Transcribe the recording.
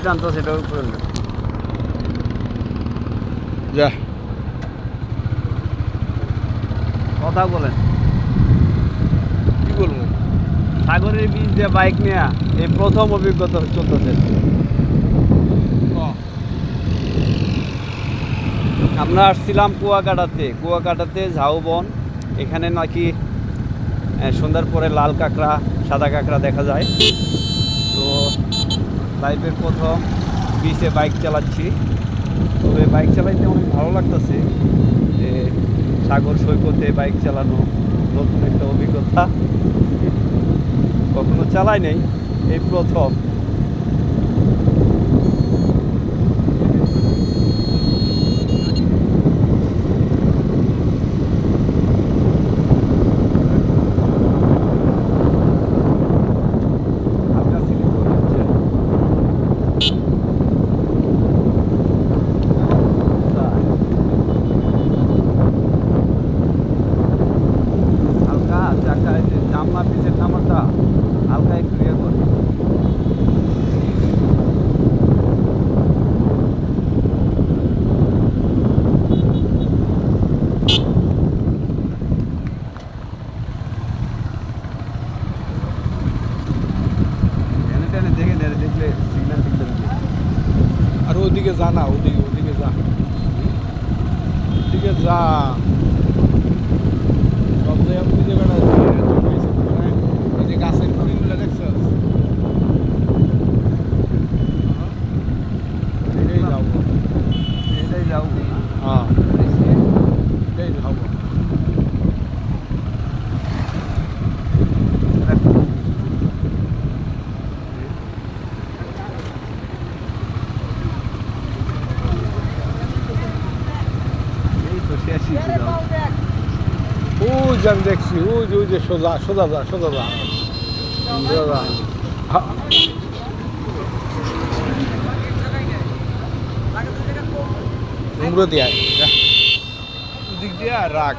টানতো সেটার উপরে যা কথা বলেন। কি বলবো? সাগরের বীজ দিয়ে বাইক নেওয়া এই প্রথম অভিজ্ঞতা চলতেছে। আমরা আসছিলাম কুয়াকাটাতে ঝাউবন। এখানে নাকি সন্ধ্যার পরে লাল কাঁকড়া সাদা কাঁকড়া দেখা যায়। তো লাইফের প্রথম বিচে বাইক চালাচ্ছি। তবে বাইক চালাইতে অনেক ভালো লাগতেছে। সাগর সৈকতে বাইক চালানো নতুন একটা অভিজ্ঞতা, কখনো চালাই নাই, এই প্রথম। জামলা পিছের নামাটা হালকা একটু ইয়ে করে। টেনে টেনে দেখে দেখলে সিগন্যাল টিগন্যাল দিয়ে। আর ওদিকে যা না, ওদিকে যা, ওদিকে যা। সব জায়গায় বুঝে বেড়াচ্ছি। এই যে গাছের কুড়িগুলো দেখছ, এটাই যাবো। এটাই যাবো না। হ্যাঁ, এটাই যাবো। এই তো শেষই যাও। ওই যে আমি দেখছি, ওই যে সোজা সোজা যা, সোজা যা, সোজা যা। উমরো দিয়ে দিক দিয়ে রাখ।